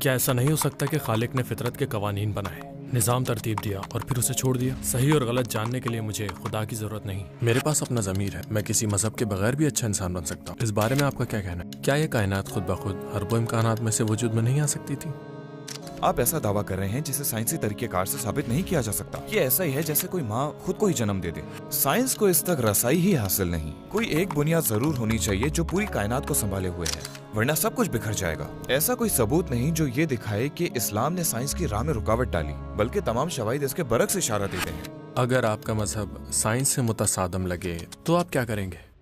کیا ایسا نہیں ہو سکتا کہ خالق نے فطرت کے قوانین بنائے، نظام ترتیب دیا اور پھر اسے چھوڑ دیا؟ صحیح اور غلط جاننے کے لیے مجھے خدا کی ضرورت نہیں، میرے پاس اپنا ضمیر ہے، میں کسی مذہب کے بغیر بھی اچھا انسان بن سکتا ہوں۔ اس بارے میں آپ کا کیا کہنا ہے؟ کیا یہ کائنات خود بخود اربوں امکانات میں سے وجود میں نہیں آ سکتی تھی؟ آپ ایسا دعویٰ کر رہے ہیں جسے سائنسی طریقہ کار سے ثابت نہیں کیا جا سکتا۔ یہ ایسا ہی ہے جیسے کوئی ماں خود کو ہی جنم دے دے۔ سائنس کو اس تک رسائی ہی حاصل نہیں۔ کوئی ایک بنیاد ضرور ہونی چاہیے جو پوری کائنات کو سنبھالے ہوئے ہے، ورنہ سب کچھ بکھر جائے گا۔ ایسا کوئی ثبوت نہیں جو یہ دکھائے کہ اسلام نے سائنس کی راہ میں رکاوٹ ڈالی، بلکہ تمام شواہد اس کے برعکس اشارہ دیتے ہیں۔ اگر آپ کا مذہب سائنس سے متصادم لگے تو آپ کیا کریں گے؟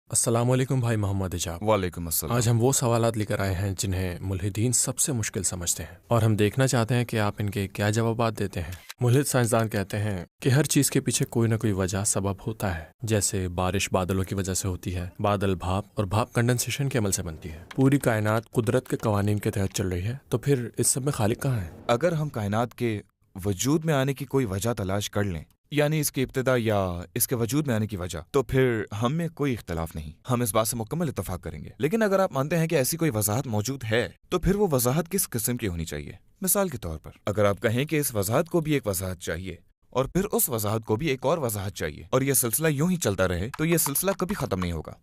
السلام علیکم بھائی محمد اجاب۔ وعلیکم السلام۔ آج ہم وہ سوالات لے کر آئے ہیں جنہیں ملحدین سب سے مشکل سمجھتے ہیں، اور ہم دیکھنا چاہتے ہیں کہ آپ ان کے کیا جوابات دیتے ہیں۔ ملحد سائنسدان کہتے ہیں کہ ہر چیز کے پیچھے کوئی نہ کوئی وجہ سبب ہوتا ہے، جیسے بارش بادلوں کی وجہ سے ہوتی ہے، بادل بھاپ اور بھاپ کنڈنسیشن کے عمل سے بنتی ہے۔ پوری کائنات قدرت کے قوانین کے تحت چل رہی ہے، تو پھر اس سب میں خالق کہاں ہے؟ اگر ہم کائنات کے وجود میں آنے کی کوئی وجہ تلاش کر لیں، یعنی اس کی ابتدا یا اس کے وجود میں آنے کی وجہ، تو پھر ہم میں کوئی اختلاف نہیں، ہم اس بات سے مکمل اتفاق کریں گے۔ لیکن اگر آپ مانتے ہیں کہ ایسی کوئی وضاحت موجود ہے، تو پھر وہ وضاحت کس قسم کی ہونی چاہیے؟ مثال کے طور پر اگر آپ کہیں کہ اس وضاحت کو بھی ایک وضاحت چاہیے اور پھر اس وضاحت کو بھی ایک اور وضاحت چاہیے، اور یہ سلسلہ یوں ہی چلتا رہے، تو یہ سلسلہ کبھی ختم نہیں ہوگا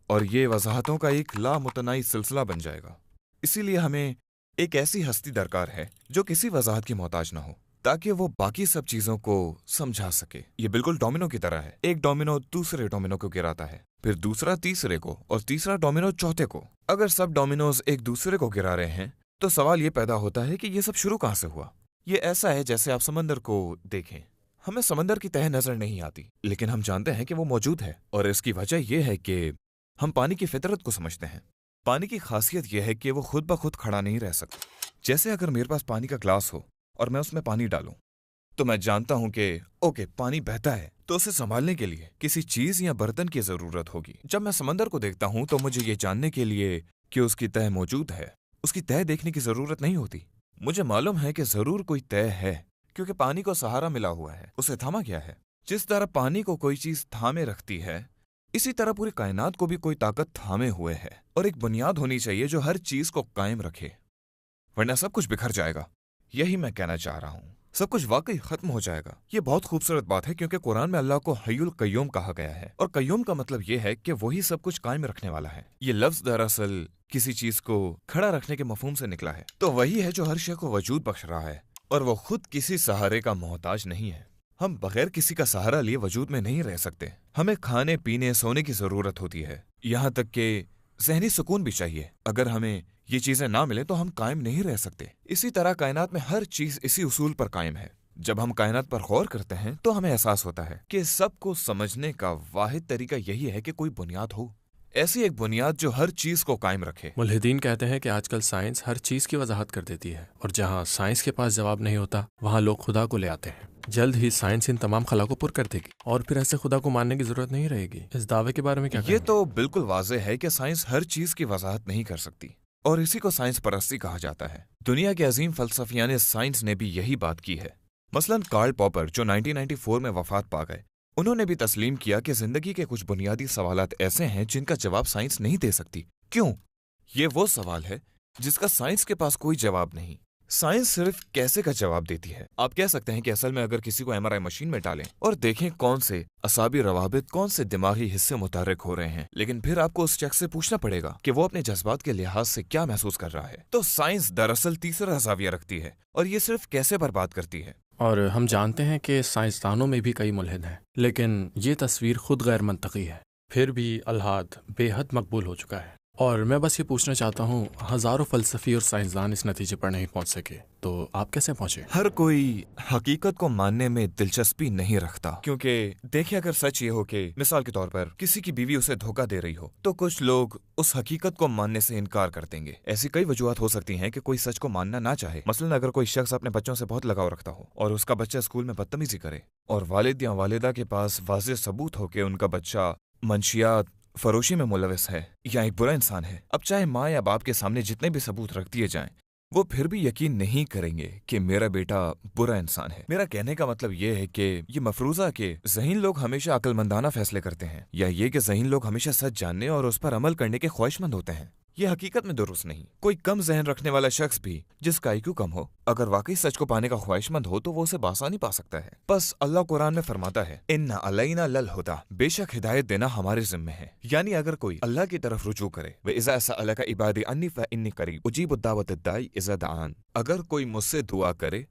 اور یہ وضاحتوں کا ایک لامتناہی سلسلہ بن جائے گا۔ اسی لیے ہمیں ایک ایسی ہستی درکار ہے جو کسی وضاحت کی محتاج نہ ہو، تاکہ وہ باقی سب چیزوں کو سمجھا سکے۔ یہ بالکل ڈومینو کی طرح ہے، ایک ڈومینو دوسرے ڈومینو کو گراتا ہے، پھر دوسرا تیسرے کو، اور تیسرا ڈومینو چوتھے کو۔ اگر سب ڈومینوز ایک دوسرے کو گرا رہے ہیں تو سوال یہ پیدا ہوتا ہے کہ یہ سب شروع کہاں سے ہوا؟ یہ ایسا ہے جیسے آپ سمندر کو دیکھیں۔ ہمیں سمندر کی تہہ نظر نہیں آتی، لیکن ہم جانتے ہیں کہ وہ موجود ہے، اور اس کی وجہ یہ ہے کہ ہم پانی کی فطرت کو سمجھتے ہیں۔ پانی کی خاصیت یہ ہے کہ وہ خود بخود کھڑا نہیں رہ سکتا۔ جیسے اگر میرے پاس پانی کا گلاس ہو اور میں اس میں پانی ڈالوں، تو میں جانتا ہوں کہ اوکے پانی بہتا ہے، تو اسے سنبھالنے کے لیے کسی چیز یا برتن کی ضرورت ہوگی۔ جب میں سمندر کو دیکھتا ہوں تو مجھے یہ جاننے کے لیے کہ اس کی تہہ موجود ہے، اس کی تہہ دیکھنے کی ضرورت نہیں ہوتی۔ مجھے معلوم ہے کہ ضرور کوئی تہہ ہے، کیونکہ پانی کو سہارا ملا ہوا ہے، اسے تھاما گیا ہے۔ جس طرح پانی کو کوئی چیز تھامے رکھتی ہے، اسی طرح پوری کائنات کو بھی کوئی طاقت تھامے ہوئے ہے، اور ایک بنیاد ہونی چاہیے جو ہر چیز کو قائم رکھے، ورنہ سب کچھ بکھر جائے گا۔ یہی میں کہنا چاہ رہا ہوں، سب کچھ واقعی ختم ہو جائے گا۔ یہ بہت خوبصورت بات ہے، کیونکہ قرآن میں اللہ کو حی القیوم کہا گیا ہے، اور قیوم کا مطلب یہ ہے کہ وہی سب کچھ قائم رکھنے والا ہے۔ یہ لفظ دراصل کسی چیز کو کھڑا رکھنے کے مفہوم سے نکلا ہے، تو وہی ہے جو ہر شے کو وجود بخش رہا ہے، اور وہ خود کسی سہارے کا محتاج نہیں ہے۔ ہم بغیر کسی کا سہارا لیے وجود میں نہیں رہ سکتے۔ ہمیں کھانے پینے سونے کی ضرورت ہوتی ہے، یہاں تک کہ ذہنی سکون بھی چاہیے۔ اگر ہمیں یہ چیزیں نہ ملیں تو ہم قائم نہیں رہ سکتے۔ اسی طرح کائنات میں ہر چیز اسی اصول پر قائم ہے۔ جب ہم کائنات پر غور کرتے ہیں تو ہمیں احساس ہوتا ہے کہ سب کو سمجھنے کا واحد طریقہ یہی ہے کہ کوئی بنیاد ہو، ایسی ایک بنیاد جو ہر چیز کو قائم رکھے۔ ملحدین کہتے ہیں کہ آج کل سائنس ہر چیز کی وضاحت کر دیتی ہے، اور جہاں سائنس کے پاس جواب نہیں ہوتا وہاں لوگ خدا کو لے آتے ہیں۔ جلد ہی سائنس ان تمام خلا کو پر کر دے گی، اور پھر ایسے خدا کو ماننے کی ضرورت نہیں رہے گی۔ اس دعوے کے بارے میں کیا کہیں یہ گے؟ تو بالکل واضح ہے کہ سائنس ہر چیز کی وضاحت نہیں کر سکتی، اور اسی کو سائنس پرستی کہا جاتا ہے۔ دنیا کے عظیم فلسفیان سائنس نے بھی یہی بات کی ہے۔ مثلاً کارل پاپر جو 1994 میں وفات پا گئے، انہوں نے بھی تسلیم کیا کہ زندگی کے کچھ بنیادی سوالات ایسے ہیں جن کا جواب سائنس نہیں دے سکتی۔ کیوں؟ یہ وہ سوال ہے جس کا سائنس کے پاس کوئی جواب نہیں۔ سائنس صرف کیسے کا جواب دیتی ہے۔ آپ کہہ سکتے ہیں کہ اصل میں اگر کسی کو MRI مشین میں ڈالیں اور دیکھیں کون سے اعصابی روابط، کون سے دماغی حصے متحرک ہو رہے ہیں، لیکن پھر آپ کو اس شخص سے پوچھنا پڑے گا کہ وہ اپنے جذبات کے لحاظ سے کیا محسوس کر رہا ہے۔ تو سائنس دراصل تیسرا زاویہ رکھتی ہے، اور یہ صرف کیسے پر بات کرتی ہے۔ اور ہم جانتے ہیں کہ سائنسدانوں میں بھی کئی ملحد ہیں، لیکن یہ تصویر خود غیر منطقی ہے، پھر بھی الحاد بے حد مقبول ہو چکا ہے۔ اور میں بس یہ پوچھنا چاہتا ہوں، ہزاروں فلسفی اور سائنسدان اس نتیجے پر نہیں پہنچ سکے، تو آپ کیسے پہنچے؟ ہر کوئی حقیقت کو ماننے میں دلچسپی نہیں رکھتا، کیونکہ دیکھیں اگر سچ یہ ہو کہ مثال کے طور پر کسی کی بیوی اسے دھوکہ دے رہی ہو، تو کچھ لوگ اس حقیقت کو ماننے سے انکار کر دیں گے۔ ایسی کئی وجوہات ہو سکتی ہیں کہ کوئی سچ کو ماننا نہ چاہے۔ مثلاً اگر کوئی شخص اپنے بچوں سے بہت لگاؤ رکھتا ہو اور اس کا بچہ اسکول میں بدتمیزی کرے، اور والد یا والدہ کے پاس واضح ثبوت ہو کہ ان کا بچہ منشیات فروشی میں ملوث ہے یا ایک برا انسان ہے، اب چاہے ماں یا باپ کے سامنے جتنے بھی ثبوت رکھ دیے جائیں، وہ پھر بھی یقین نہیں کریں گے کہ میرا بیٹا برا انسان ہے۔ میرا کہنے کا مطلب یہ ہے کہ یہ مفروضہ کہ ذہین لوگ ہمیشہ عقل مندانہ فیصلے کرتے ہیں، یا یہ کہ ذہین لوگ ہمیشہ سچ جاننے اور اس پر عمل کرنے کے خواہش مند ہوتے ہیں، یہ حقیقت میں درست نہیں۔ کوئی کم ذہن رکھنے والا شخص بھی جس کا IQ کم ہو، اگر واقعی سچ کو پانے کا خواہش مند ہو تو وہ اسے بآسانی پا سکتا ہے۔ بس اللہ قرآن میں فرماتا ہے ان علینا للہدی، بے شک ہدایت دینا ہمارے ذمہ ہے۔ یعنی اگر کوئی اللہ کی طرف رجوع کرے، وَإِذَا سَأَلَكَ عِبَادِي عَنِّي فَإِنِّي قَرِيبٌ أُجِيبُ الدَّعْوَةَ الدَّاعِ إِذَا دَعَانِ، اگر کوئی مجھ سے دعا کرے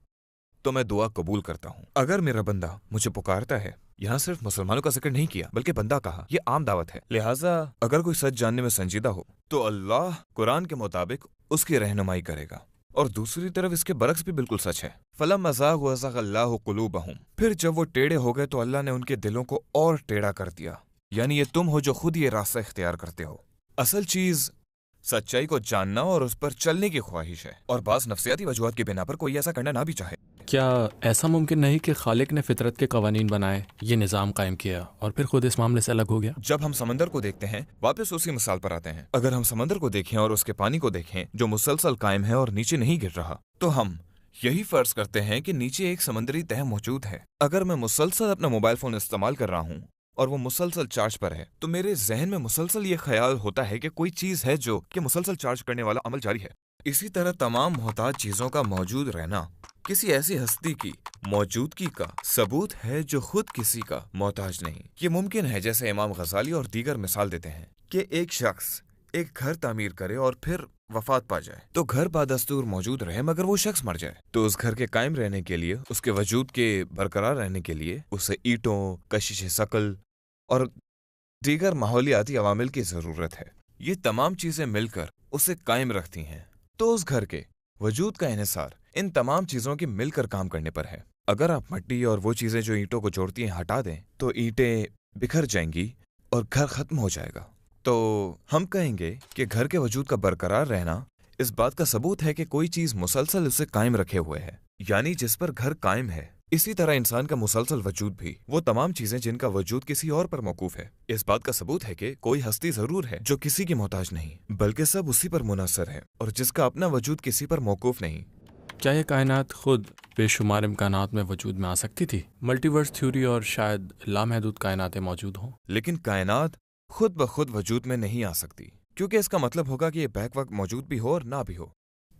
تو میں دعا قبول کرتا ہوں۔ اگر میرا بندہ مجھے پکارتا ہے، یہاں صرف مسلمانوں کا ذکر نہیں کیا بلکہ بندہ کہا، یہ عام دعوت ہے، لہٰذا اگر کوئی سچ جاننے میں سنجیدہ ہو تو اللہ قرآن کے مطابق اس کی رہنمائی کرے گا، اور دوسری طرف اس کے برعکس بھی بالکل سچ ہے۔ فَلَمَّا زَاغُوا أَزَاغَ اللَّهُ قُلُوبَهُمْ، پھر جب وہ ٹیڑھے ہو گئے تو اللہ نے ان کے دلوں کو اور ٹیڑھا کر دیا۔ یعنی یہ تم ہو جو خود یہ راستہ اختیار کرتے ہو۔ اصل چیز سچائی کو جاننا اور اس پر چلنے کی خواہش ہے، اور بعض نفسیاتی وجوہات کی بنا پر کوئی ایسا کرنا نہ بھی چاہے۔ کیا ایسا ممکن نہیں کہ خالق نے فطرت کے قوانین بنائے، یہ نظام قائم کیا اور پھر خود اس معاملے سے الگ ہو گیا؟ جب ہم سمندر کو دیکھتے ہیں، واپس اسی مثال پر آتے ہیں، اگر ہم سمندر کو دیکھیں اور اس کے پانی کو دیکھیں جو مسلسل قائم ہے اور نیچے نہیں گر رہا، تو ہم یہی فرض کرتے ہیں کہ نیچے ایک سمندری تہہ موجود ہے۔ اگر میں مسلسل اپنا موبائل فون استعمال کر رہا ہوں اور وہ مسلسل چارج پر ہے، تو میرے ذہن میں مسلسل یہ خیال ہوتا ہے کہ کوئی چیز ہے جو کہ مسلسل چارج کرنے والا عمل جاری ہے۔ اسی طرح تمام محتاج چیزوں کا موجود رہنا کسی ایسی ہستی کی موجودگی کا ثبوت ہے جو خود کسی کا محتاج نہیں۔ یہ ممکن ہے، جیسے امام غزالی اور دیگر مثال دیتے ہیں، کہ ایک شخص ایک گھر تعمیر کرے اور پھر وفات پا جائے تو گھر بادستور موجود رہے، مگر وہ شخص مر جائے تو اس گھر کے قائم رہنے کے لیے، اس کے وجود کے برقرار رہنے کے لیے اسے اینٹوں، کشش ثقل اور دیگر ماحولیاتی عوامل کی ضرورت ہے۔ یہ تمام چیزیں مل کر اسے قائم رکھتی ہیں۔ تو اس گھر کے وجود کا انحصار ان تمام چیزوں کی مل کر کام کرنے پر ہے۔ اگر آپ مٹی اور وہ چیزیں جو اینٹوں کو جوڑتی ہیں ہٹا دیں تو اینٹیں بکھر جائیں گی اور گھر ختم ہو جائے گا۔ تو ہم کہیں گے کہ گھر کے وجود کا برقرار رہنا اس بات کا ثبوت ہے کہ کوئی چیز مسلسل اسے قائم رکھے ہوئے ہے، یعنی جس پر گھر قائم ہے۔ اسی طرح انسان کا مسلسل وجود بھی، وہ تمام چیزیں جن کا وجود کسی اور پر موقوف ہے، اس بات کا ثبوت ہے کہ کوئی ہستی ضرور ہے جو کسی کی محتاج نہیں، بلکہ سب اسی پر منحصر ہے اور جس کا اپنا وجود کسی پر موقوف نہیں۔ کیا یہ کائنات خود بے شمار امکانات میں وجود میں آ سکتی تھی؟ ملٹی ورس تھیوری اور شاید لامحدود کائناتیں موجود ہوں، لیکن کائنات خود بخود وجود میں نہیں آ سکتی، کیونکہ اس کا مطلب ہوگا کہ یہ بیک وقت موجود بھی ہو اور نہ بھی ہو۔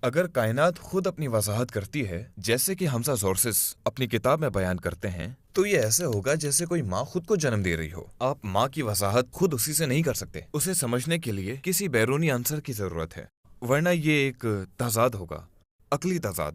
اگر کائنات خود اپنی وضاحت کرتی ہے، جیسے کہ حمزہ زورسس اپنی کتاب میں بیان کرتے ہیں، تو یہ ایسے ہوگا جیسے کوئی ماں خود کو جنم دے رہی ہو۔ آپ ماں کی وضاحت خود اسی سے نہیں کر سکتے، اسے سمجھنے کے لیے کسی بیرونی عنصر کی ضرورت ہے، ورنہ یہ ایک تضاد ہوگا، عقلی تضاد۔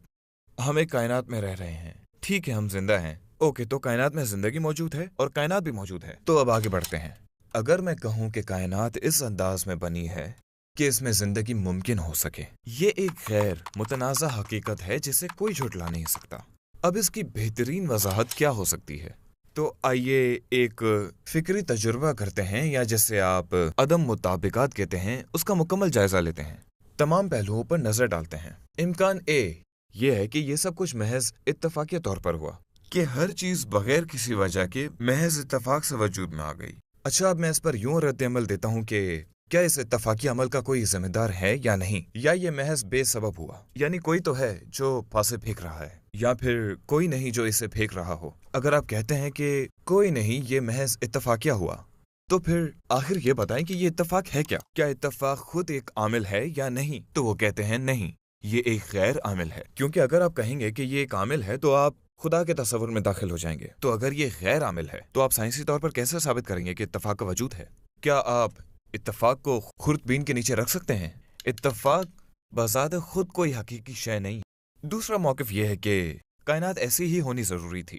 ہم ایک کائنات میں رہ رہے ہیں، ٹھیک ہے، ہم زندہ ہیں، اوکے، تو کائنات میں زندگی موجود ہے اور کائنات بھی موجود ہے۔ تو اب آگے بڑھتے ہیں۔ اگر میں کہوں کہ کائنات اس انداز میں بنی ہے کہ اس میں زندگی ممکن ہو سکے، یہ ایک غیر متنازع حقیقت ہے جسے کوئی جھٹلا نہیں سکتا۔ اب اس کی بہترین وضاحت کیا ہو سکتی ہے؟ تو آئیے ایک فکری تجربہ کرتے ہیں، یا جسے آپ عدم مطابقات کہتے ہیں، اس کا مکمل جائزہ لیتے ہیں، تمام پہلوؤں پر نظر ڈالتے ہیں۔ امکان اے یہ ہے کہ یہ سب کچھ محض اتفاقی طور پر ہوا، کہ ہر چیز بغیر کسی وجہ کے محض اتفاق سے وجود میں آ گئی۔ اچھا، اب میں اس پر یوں رد عمل دیتا ہوں کہ کیا اس اتفاقی عمل کا کوئی ذمہ دار ہے یا نہیں، یا یہ محض بے سبب ہوا؟ یعنی کوئی تو ہے جو پاسے پھینک رہا ہے، یا پھر کوئی نہیں جو اسے پھینک رہا ہو۔ اگر آپ کہتے ہیں کہ کوئی نہیں، یہ محض اتفاقیہ ہوا، تو پھر آخر یہ بتائیں کہ یہ اتفاق ہے کیا؟ کیا اتفاق خود ایک عامل ہے یا نہیں؟ تو وہ کہتے ہیں نہیں، یہ ایک غیر عامل ہے، کیونکہ اگر آپ کہیں گے کہ یہ ایک عامل ہے تو آپ خدا کے تصور میں داخل ہو جائیں گے۔ تو اگر یہ غیر عامل ہے تو آپ سائنسی طور پر کیسے ثابت کریں گے کہ اتفاق کا وجود ہے؟ کیا آپ اتفاق کو خردبین کے نیچے رکھ سکتے ہیں؟ اتفاق بذات خود کوئی حقیقی شے نہیں۔ دوسرا موقف یہ ہے کہ کائنات ایسی ہی ہونی ضروری تھی،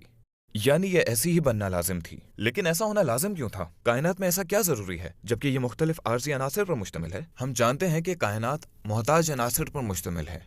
یعنی یہ ایسی ہی بننا لازم تھی۔ لیکن ایسا ہونا لازم کیوں تھا؟ کائنات میں ایسا کیا ضروری ہے جبکہ یہ مختلف عارضی عناصر پر مشتمل ہے؟ ہم جانتے ہیں کہ کائنات محتاج عناصر پر مشتمل ہے،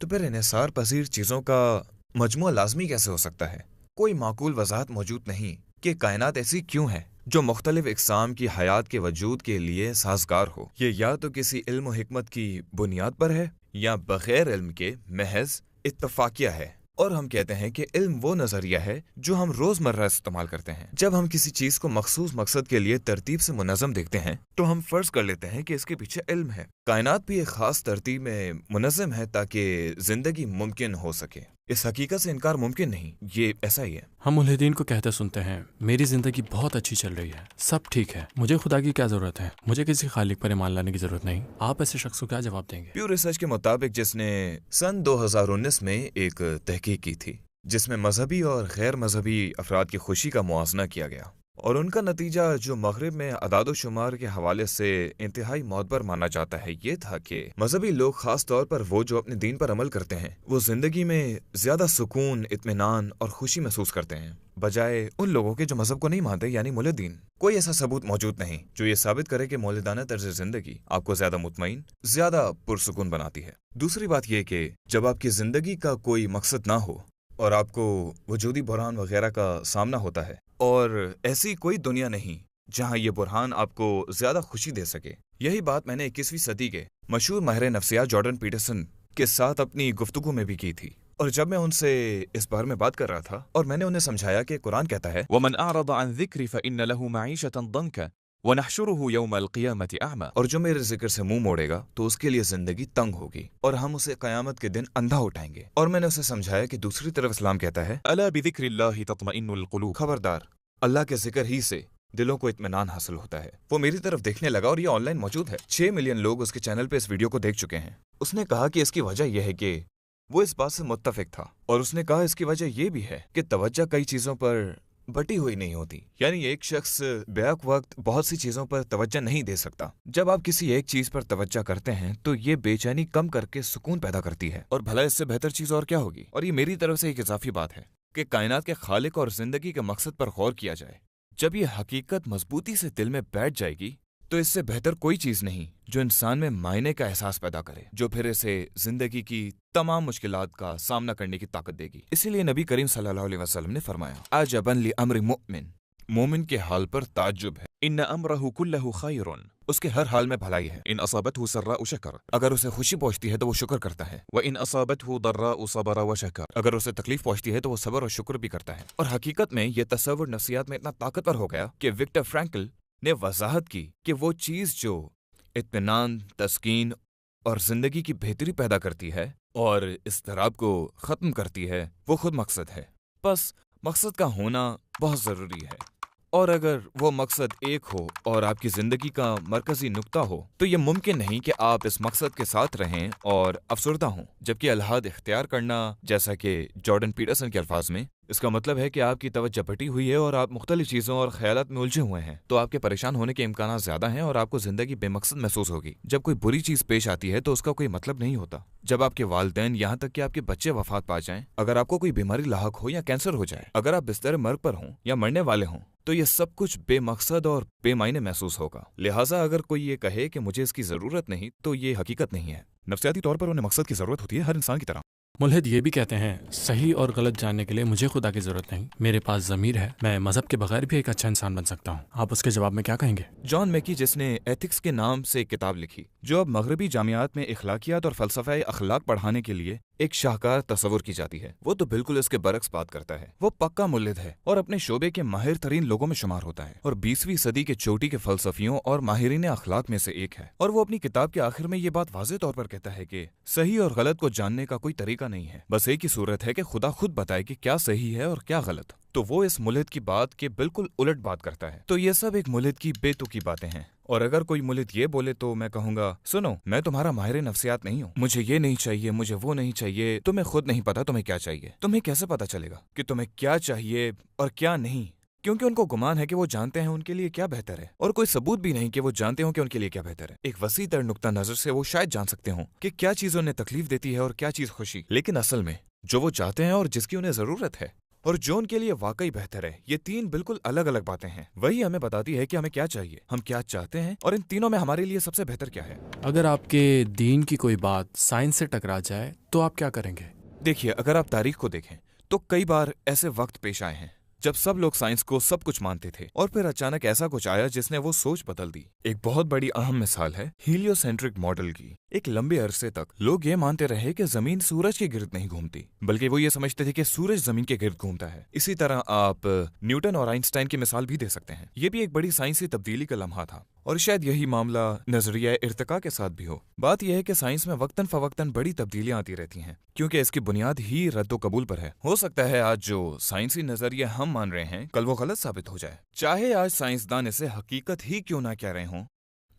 تو پھر انحصار پذیر چیزوں کا مجموعہ لازمی کیسے ہو سکتا ہے؟ کوئی معقول وضاحت موجود نہیں کہ کائنات ایسی کیوں ہے جو مختلف اقسام کی حیات کے وجود کے لیے سازگار ہو۔ یہ یا تو کسی علم و حکمت کی بنیاد پر ہے، یا بغیر علم کے محض اتفاقیہ ہے۔ اور ہم کہتے ہیں کہ علم وہ نظریہ ہے جو ہم روزمرہ استعمال کرتے ہیں۔ جب ہم کسی چیز کو مخصوص مقصد کے لیے ترتیب سے منظم دیکھتے ہیں تو ہم فرض کر لیتے ہیں کہ اس کے پیچھے علم ہے۔ کائنات بھی ایک خاص ترتیب میں منظم ہے تاکہ زندگی ممکن ہو سکے۔ اس حقیقت سے انکار ممکن نہیں، یہ ایسا ہی ہے۔ ہم ملحدین کو کہتے سنتے ہیں میری زندگی بہت اچھی چل رہی ہے، سب ٹھیک ہے، مجھے خدا کی کیا ضرورت ہے، مجھے کسی خالق پر ایمان لانے کی ضرورت نہیں۔ آپ ایسے شخص کو کیا جواب دیں گے؟ پیو ریسرچ کے مطابق، جس نے سن 2019 میں ایک تحقیق کی تھی جس میں مذہبی اور غیر مذہبی افراد کی خوشی کا موازنہ کیا گیا، اور ان کا نتیجہ جو مغرب میں اعداد و شمار کے حوالے سے انتہائی معتبر مانا جاتا ہے، یہ تھا کہ مذہبی لوگ، خاص طور پر وہ جو اپنے دین پر عمل کرتے ہیں، وہ زندگی میں زیادہ سکون، اطمینان اور خوشی محسوس کرتے ہیں بجائے ان لوگوں کے جو مذہب کو نہیں مانتے، یعنی ملحدین۔ کوئی ایسا ثبوت موجود نہیں جو یہ ثابت کرے کہ مولدانہ طرز زندگی آپ کو زیادہ مطمئن، زیادہ پرسکون بناتی ہے۔ دوسری بات یہ کہ جب آپ کی زندگی کا کوئی مقصد نہ ہو اور آپ کو وجودی بحران وغیرہ کا سامنا ہوتا ہے، اور ایسی کوئی دنیا نہیں جہاں یہ بحران آپ کو زیادہ خوشی دے سکے۔ یہی بات میں نے 21ویں صدی کے مشہور ماہر نفسیات جارڈن پیٹرسن کے ساتھ اپنی گفتگو میں بھی کی تھی، اور جب میں ان سے اس بارے میں بات کر رہا تھا اور میں نے انہیں سمجھایا کہ قرآن کہتا ہے وَمَنْ أَعْرَضَ عَنْ ذِكْرِي فَإِنَّ لَهُ مَعِيشَةً ضَنْكًا وَنَحْشُرُهُ يَوْمَ الْقِيَامَةِ أَعْمَى، اور جو میرے ذکر سے منہ موڑے گا تو اس کے لیے زندگی تنگ ہوگی اور ہم اسے قیامت کے دن اندھا اٹھائیں گے۔ اور میں نے اسے سمجھایا کہ دوسری طرف اسلام کہتا ہے أَلَا بِذِكْرِ اللَّهِ تَطْمَئِنُّ الْقُلُوبُ، خبردار، اللہ کے ذکر ہی سے دلوں کو اطمینان حاصل ہوتا ہے۔ وہ میری طرف دیکھنے لگا اور یہ آن لائن موجود ہے۔ 6 ملین لوگ اس کے چینل پہ اس ویڈیو کو دیکھ چکے ہیں۔ اس نے کہا کہ اس کی وجہ یہ ہے کہ وہ اس بات سے متفق تھا، اور اس نے کہا اس کی وجہ یہ بھی ہے کہ توجہ کئی چیزوں پر بٹی ہوئی نہیں ہوتی، یعنی ایک شخص بیک وقت بہت سی چیزوں پر توجہ نہیں دے سکتا۔ جب آپ کسی ایک چیز پر توجہ کرتے ہیں تو یہ بے چینی کم کر کے سکون پیدا کرتی ہے، اور بھلا اس سے بہتر چیز اور کیا ہوگی؟ اور یہ میری طرف سے ایک اضافی بات ہے کہ کائنات کے خالق اور زندگی کے مقصد پر غور کیا جائے۔ جب یہ حقیقت مضبوطی سے دل میں بیٹھ جائے گی تو اس سے بہتر کوئی چیز نہیں جو انسان میں معنی کا احساس پیدا کرے، جو پھر اسے زندگی کی تمام مشکلات کا سامنا کرنے کی طاقت دے گی۔ اسی لیے نبی کریم صلی اللہ علیہ وسلم نے فرمایا عجبا لامر مؤمن، مومن کے حال پر تعجب ہے، إِنَّ أَمْرَهُ كُلَّهُ خَيْرٌ، اس کے ہر حال میں بھلائی ہے۔ إِنْ أَصَابَتْهُ سَرَّاءُ شَكَرَ، اگر اسے خوشی پہنچتی ہے تو وہ شکر کرتا ہے، وَإِنْ أَصَابَتْهُ ضَرَّاءُ صَبَرَ وَشَكَرَ، اگر اسے تکلیف پہنچتی ہے تو وہ صبر اور شکر بھی کرتا ہے۔ اور حقیقت میں یہ تصور نفسیات میں اتنا طاقتور ہو گیا کہ وکٹر فرینکل نے وضاحت کی کہ وہ چیز جو اطمینان، تسکین اور زندگی کی بہتری پیدا کرتی ہے اور اضطراب کو ختم کرتی ہے، وہ خود مقصد ہے۔ بس مقصد کا ہونا بہت ضروری ہے، اور اگر وہ مقصد ایک ہو اور آپ کی زندگی کا مرکزی نقطہ ہو تو یہ ممکن نہیں کہ آپ اس مقصد کے ساتھ رہیں اور افسردہ ہوں، جبکہ الحاد اختیار کرنا، جیسا کہ جارڈن پیٹرسن کے الفاظ میں، اس کا مطلب ہے کہ آپ کی توجہ بٹی ہوئی ہے اور آپ مختلف چیزوں اور خیالات میں الجھے ہوئے ہیں، تو آپ کے پریشان ہونے کے امکانات زیادہ ہیں اور آپ کو زندگی بے مقصد محسوس ہوگی۔ جب کوئی بری چیز پیش آتی ہے تو اس کا کوئی مطلب نہیں ہوتا۔ جب آپ کے والدین، یہاں تک کہ آپ کے بچے وفات پا جائیں، اگر آپ کو کوئی بیماری لاحق ہو یا کینسر ہو جائے، اگر آپ بستر مرگ پر ہوں یا مرنے والے ہوں، تو یہ سب کچھ بے مقصد اور بے معنی محسوس ہوگا۔ لہٰذا اگر کوئی یہ کہے کہ مجھے اس کی ضرورت نہیں تو یہ حقیقت نہیں ہے۔ نفسیاتی طور پر انہیں مقصد کی ضرورت ہوتی ہے، ہر انسان کی طرح۔ ملحد یہ بھی کہتے ہیں صحیح اور غلط جاننے کے لیے مجھے خدا کی ضرورت نہیں، میرے پاس ضمیر ہے، میں مذہب کے بغیر بھی ایک اچھا انسان بن سکتا ہوں۔ آپ اس کے جواب میں کیا کہیں گے؟ جان میکی، جس نے ایتھکس کے نام سے ایک کتاب لکھی جو اب مغربی جامعات میں اخلاقیات اور فلسفہ اخلاق پڑھانے کے لیے ایک شاہکار تصور کی جاتی ہے، وہ تو بالکل اس کے برعکس بات کرتا ہے۔ وہ پکا ملحد ہے اور اپنے شعبے کے ماہر ترین لوگوں میں شمار ہوتا ہے، اور 20ویں صدی کے چوٹی کے فلسفیوں اور ماہرین اخلاق میں سے ایک ہے۔ اور وہ اپنی کتاب کے آخر میں یہ بات واضح طور پر کہتا ہے کہ صحیح اور غلط کو جاننے کا کوئی طریقہ نہیں ہے، بس ایک ہی صورت ہے کہ خدا خود بتائے کہ کیا صحیح ہے اور کیا غلط۔ تو وہ اس ملحد کی بات کے بالکل الٹ بات کرتا ہے۔ تو یہ سب ایک ملحد کی بے تکی باتیں ہیں، اور اگر کوئی ملحد یہ بولے تو میں کہوں گا سنو، میں تمہارا ماہر نفسیات نہیں ہوں، مجھے یہ نہیں چاہیے، مجھے وہ نہیں چاہیے، تمہیں خود نہیں پتا تمہیں کیا چاہیے۔ تمہیں کیسے پتا چلے گا کہ تمہیں کیا چاہیے اور کیا نہیں؟ کیونکہ ان کو گمان ہے کہ وہ جانتے ہیں ان کے لیے کیا بہتر ہے، اور کوئی ثبوت بھی نہیں کہ وہ جانتے ہوں کہ ان کے لیے کیا بہتر ہے۔ ایک وسیع تر نقطہ نظر سے وہ شاید جان سکتے ہوں کہ کیا چیز انہیں تکلیف دیتی ہے اور کیا چیز خوشی، لیکن اصل میں جو وہ چاہتے ہیں اور جس کی انہیں ضرورت ہے اور جو ان کے لیے واقعی بہتر ہے، یہ تین بالکل الگ الگ باتیں ہیں۔ وہی ہمیں بتاتی ہے کہ ہمیں کیا چاہیے، ہم کیا چاہتے ہیں، اور ان تینوں میں ہمارے لیے سب سے بہتر کیا ہے۔ اگر آپ کے دین کی کوئی بات سائنس سے ٹکرا جائے تو آپ کیا کریں گے؟ دیکھیے، اگر آپ تاریخ کو دیکھیں تو کئی بار ایسے وقت پیش آئے ہیں جب سب لوگ سائنس کو سب کچھ مانتے تھے، اور پھر اچانک ایسا کچھ آیا جس نے وہ سوچ بدل دی۔ ایک بہت بڑی اہم مثال ہے ہیلیو سینٹرک ماڈل کی، ایک لمبے عرصے تک لوگ یہ مانتے رہے کہ زمین سورج کے گرد نہیں گھومتی، بلکہ وہ یہ سمجھتے تھے کہ سورج زمین کے گرد گھومتا ہے۔ اسی طرح آپ نیوٹن اور آئنسٹائن کی مثال بھی دے سکتے ہیں۔ یہ بھی ایک بڑی سائنسی تبدیلی کا لمحہ تھا، اور شاید یہی معاملہ نظریہ ارتقاء کے ساتھ بھی ہو۔ بات یہ ہے کہ سائنس میں وقتاً فوقتاً بڑی تبدیلیاں آتی رہتی ہیں، کیونکہ اس کی بنیاد ہی رد و قبول پر ہے۔ ہو سکتا ہے آج جو سائنسی نظریہ ہم مان رہے ہیں کل وہ غلط ثابت ہو جائے، چاہے آج سائنسدان اسے حقیقت ہی کیوں نہ کہہ رہے ہوں۔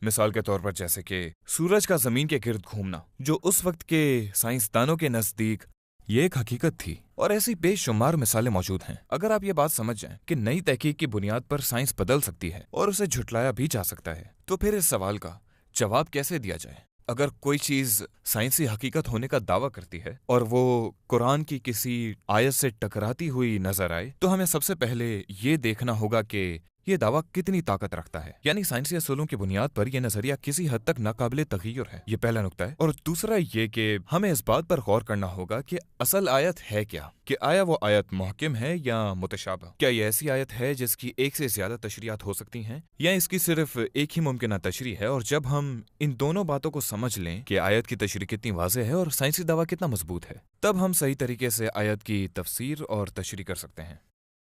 مثال کے طور پر جیسے کہ سورج کا زمین کے گرد گھومنا، جو اس وقت کے سائنسدانوں کے نزدیک یہ ایک حقیقت تھی، اور ایسی بے شمار مثالیں موجود ہیں۔ اگر آپ یہ بات سمجھ جائیں کہ نئی تحقیق کی بنیاد پر سائنس بدل سکتی ہے اور اسے جھٹلایا بھی جا سکتا ہے، تو پھر اس سوال کا جواب کیسے دیا جائے؟ اگر کوئی چیز سائنسی حقیقت ہونے کا دعویٰ کرتی ہے اور وہ قرآن کی کسی آیت سے ٹکراتی ہوئی نظر آئے، تو ہمیں سب سے پہلے یہ دیکھنا ہوگا کہ یہ دعویٰ کتنی طاقت رکھتا ہے، یعنی سائنسی اصولوں کی بنیاد پر یہ نظریہ کسی حد تک ناقابل تغیر ہے۔ یہ پہلا نقطہ ہے۔ اور دوسرا یہ کہ ہمیں اس بات پر غور کرنا ہوگا کہ اصل آیت ہے کیا، کہ آیا وہ آیت محکم ہے یا متشابہ؟ کیا یہ ایسی آیت ہے جس کی ایک سے زیادہ تشریحات ہو سکتی ہیں، یا اس کی صرف ایک ہی ممکنہ تشریح ہے؟ اور جب ہم ان دونوں باتوں کو سمجھ لیں کہ آیت کی تشریح کتنی واضح ہے اور سائنسی دعویٰ کتنا مضبوط ہے، تب ہم صحیح طریقے سے آیت کی تفسیر اور تشریح کر سکتے ہیں۔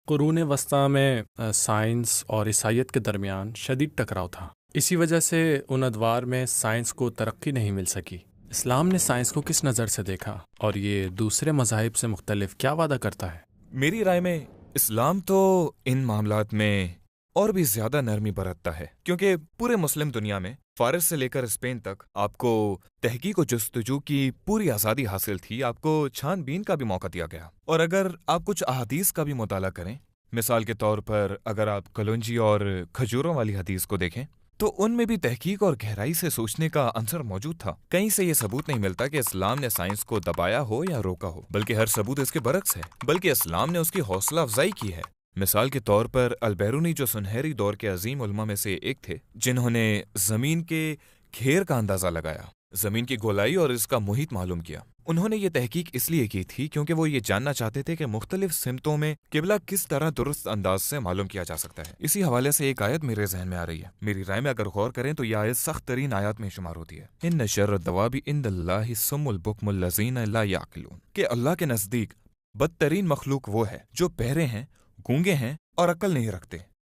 قرون وسطیٰ میں سائنس اور عیسائیت کے درمیان شدید ٹکراؤ تھا۔ اسی وجہ سے ان ادوار میں سائنس کو ترقی نہیں مل سکی۔ اسلام نے سائنس کو کس نظر سے دیکھا، اور یہ دوسرے مذاہب سے مختلف کیا وعدہ کرتا ہے؟ میری رائے میں اسلام تو ان معاملات میں اور بھی زیادہ نرمی برتتا ہے، کیونکہ پورے مسلم دنیا میں فارس سے لے کر اسپین تک آپ کو تحقیق و جستجو کی پوری آزادی حاصل تھی، آپ کو چھان بین کا بھی موقع دیا گیا۔ اور اگر آپ کچھ احادیث کا بھی مطالعہ کریں، مثال کے طور پر اگر آپ کلونجی اور کھجوروں والی حدیث کو دیکھیں، تو ان میں بھی تحقیق اور گہرائی سے سوچنے کا عنصر موجود تھا۔ کہیں سے یہ ثبوت نہیں ملتا کہ اسلام نے سائنس کو دبایا ہو یا روکا ہو، بلکہ ہر ثبوت اس کے برعکس ہے، بلکہ اسلام نے اس کی حوصلہ افزائی کی ہے۔ مثال کے طور پر البیرونی، جو سنہری دور کے عظیم علماء میں سے ایک تھے، جنہوں نے زمین کے گھیر کا اندازہ لگایا، زمین کی گولائی اور اس کا محیط معلوم کیا۔ انہوں نے یہ تحقیق اس لیے کی تھی کیونکہ وہ یہ جاننا چاہتے تھے کہ مختلف سمتوں میں قبلہ کس طرح درست انداز سے معلوم کیا جا سکتا ہے۔ اسی حوالے سے ایک آیت میرے ذہن میں آ رہی ہے۔ میری رائے میں اگر غور کریں تو یہ آیت سخت ترین آیات میں شمار ہوتی ہے۔ ان شر الدواب عند اللہ الصم البکم الذین لا یعقلون، کہ اللہ کے نزدیک بدترین مخلوق وہ ہے جو بہرے ہیں، گونگے ہیں اور عقل نہیں رکھتے۔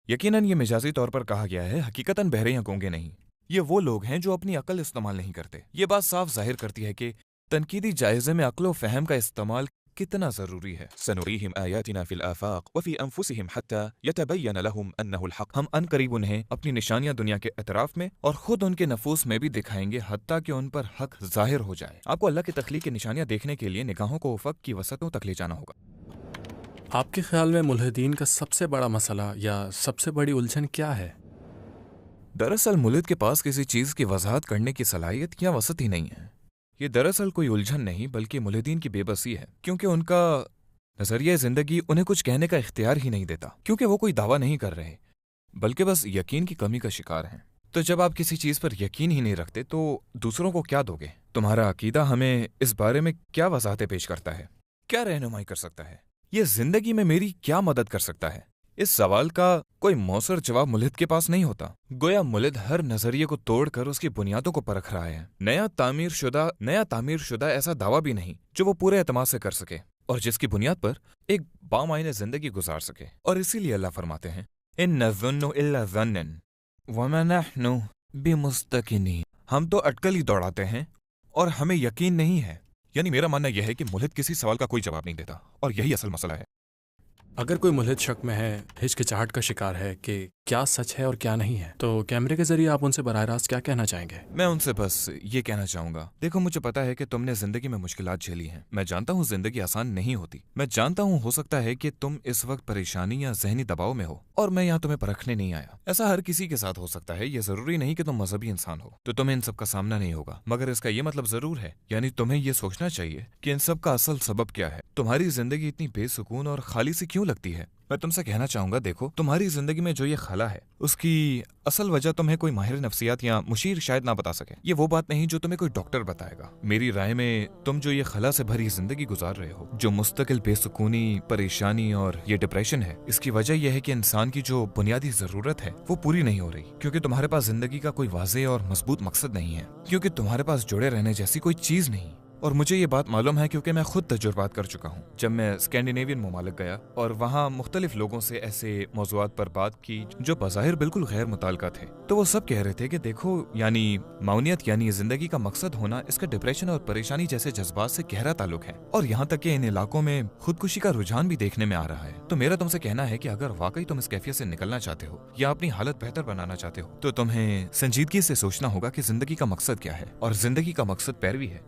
یقیناً یہ مجازی طور پر کہا گیا ہے، حقیقتاً بہرے یا گونگے نہیں، یہ وہ لوگ ہیں جو اپنی عقل استعمال نہیں کرتے۔ یہ بات صاف ظاہر کرتی ہے کہ تنقیدی جائزے میں عقل و فہم کا استعمال کتنا ضروری ہے۔ سنريهم آياتنا في الآفاق وفي أنفسهم حتى يتبين لهم أنه الحق۔ ہم ان قریب انہیں اپنی نشانیاں دنیا کے اطراف میں اور خود ان کے نفوس میں بھی دکھائیں گے، حتیٰ کہ ان پر حق ظاہر ہو جائے۔ آپ کو اللہ کی تخلیق کی نشانیاں دیکھنے کے لیے نگاہوں کو افق کی وسطوں تک لے جانا ہوگا۔ آپ کے خیال میں ملحدین کا سب سے بڑا مسئلہ یا سب سے بڑی الجھن کیا ہے؟ دراصل ملحد کے پاس کسی چیز کی وضاحت کرنے کی صلاحیت یا وسعت ہی نہیں ہے۔ یہ دراصل کوئی الجھن نہیں بلکہ ملحدین کی بے بسی ہے، کیونکہ ان کا نظریہ زندگی انہیں کچھ کہنے کا اختیار ہی نہیں دیتا، کیونکہ وہ کوئی دعویٰ نہیں کر رہے بلکہ بس یقین کی کمی کا شکار ہیں۔ تو جب آپ کسی چیز پر یقین ہی نہیں رکھتے تو دوسروں کو کیا دو گے؟ تمہارا عقیدہ ہمیں اس بارے میں کیا وضاحتیں پیش کرتا ہے؟ کیا رہنمائی کر سکتا ہے؟ یہ زندگی میں میری کیا مدد کر سکتا ہے؟ اس سوال کا کوئی مؤثر جواب ملحد کے پاس نہیں ہوتا۔ گویا ملحد ہر نظریے کو توڑ کر اس کی بنیادوں کو پرکھ رہا ہے۔ نیا تعمیر شدہ ایسا دعویٰ بھی نہیں جو وہ پورے اعتماد سے کر سکے اور جس کی بنیاد پر ایک بامعنی زندگی گزار سکے۔ اور اسی لیے اللہ فرماتے ہیں ان نظن الا ظنا وما نحن بمستقنین، ہم تو اٹکل ہی دوڑاتے ہیں اور ہمیں یقین نہیں ہے۔ یعنی میرا ماننا یہ ہے کہ ملحد کسی سوال کا کوئی جواب نہیں دیتا، اور یہی اصل مسئلہ ہے۔ اگر کوئی ملحد شک میں ہے، ہچکچاہٹ کا شکار ہے کہ کیا سچ ہے اور کیا نہیں ہے، تو کیمرے کے ذریعے آپ ان سے براہ راست کیا کہنا چاہیں گے؟ میں ان سے بس یہ کہنا چاہوں گا، دیکھو مجھے پتا ہے کہ تم نے زندگی میں مشکلات جھیلی ہیں، میں جانتا ہوں زندگی آسان نہیں ہوتی، میں جانتا ہوں ہو سکتا ہے کہ تم اس وقت پریشانی یا ذہنی دباؤ میں ہو، اور میں یہاں تمہیں پرکھنے نہیں آیا۔ ایسا ہر کسی کے ساتھ ہو سکتا ہے، یہ ضروری نہیں کہ تم مذہبی انسان ہو تو تمہیں ان سب کا سامنا نہیں ہوگا، مگر اس کا یہ مطلب ضرور ہے، یعنی تمہیں یہ سوچنا چاہیے کہ ان سب کا اصل سبب کیا ہے۔ تمہاری زندگی اتنی بے سکون اور خالی سی کیوں لگتی ہے؟ میں تم سے کہنا چاہوں گا، دیکھو تمہاری زندگی میں جو یہ خلا ہے اس کی اصل وجہ تمہیں کوئی ماہر نفسیات یا مشیر شاید نہ بتا سکے. یہ وہ بات نہیں جو تمہیں کوئی ڈاکٹر بتائے گا. میری رائے میں تم جو یہ خلا سے بھری زندگی گزار رہے ہو، جو مستقل بے سکونی، پریشانی اور یہ ڈپریشن ہے، اس کی وجہ یہ ہے کہ انسان کی جو بنیادی ضرورت ہے وہ پوری نہیں ہو رہی، کیونکہ تمہارے پاس زندگی کا کوئی واضح اور مضبوط مقصد نہیں ہے، کیونکہ تمہارے پاس جڑے رہنے جیسی کوئی چیز نہیں. اور مجھے یہ بات معلوم ہے کیونکہ میں خود تجربات کر چکا ہوں. جب میں اسکینڈینیوین ممالک گیا اور وہاں مختلف لوگوں سے ایسے موضوعات پر بات کی جو بظاہر بالکل غیر متعلقہ تھے، تو وہ سب کہہ رہے تھے کہ دیکھو، یعنی معونیت یعنی زندگی کا مقصد ہونا، اس کا ڈپریشن اور پریشانی جیسے جذبات سے گہرا تعلق ہے، اور یہاں تک کہ ان علاقوں میں خودکشی کا رجحان بھی دیکھنے میں آ رہا ہے. تو میرا تم سے کہنا ہے کہ اگر واقعی تم اس کیفیت سے نکلنا چاہتے ہو یا اپنی حالت بہتر بنانا چاہتے ہو، تو تمہیں سنجیدگی سے سوچنا ہوگا کہ زندگی کا مقصد کیا ہے. اور زندگی کا مقصد پیروی ہے،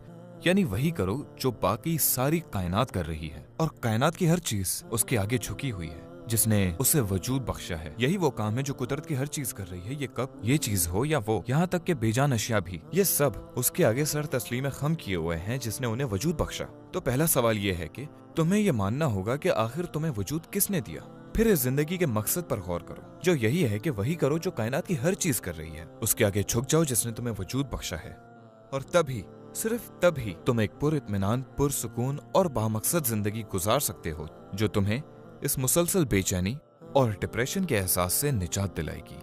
یعنی وہی کرو جو باقی ساری کائنات کر رہی ہے، اور کائنات کی ہر چیز اس کے آگے جھکی ہوئی ہے جس نے اسے وجود بخشا ہے. یہی وہ کام ہے جو قدرت کی ہر چیز کر رہی ہے، یہ کب یہ چیز ہو یا وہ، یہاں تک کہ بے جان اشیاء بھی، یہ سب اس کے آگے سر تسلیم خم کیے ہوئے ہیں جس نے انہیں وجود بخشا. تو پہلا سوال یہ ہے کہ تمہیں یہ ماننا ہوگا کہ آخر تمہیں وجود کس نے دیا. پھر اس زندگی کے مقصد پر غور کرو، جو یہی ہے کہ وہی کرو جو کائنات کی ہر چیز کر رہی ہے، اس کے آگے جھک جاؤ جس نے تمہیں وجود بخشا ہے. اور تبھی، صرف تبھی تم ایک پر اطمینان، پر سکون اور بامقصد زندگی گزار سکتے ہو جو تمہیں اس مسلسل بے چینی اور ڈپریشن کے احساس سے نجات دلائے گی.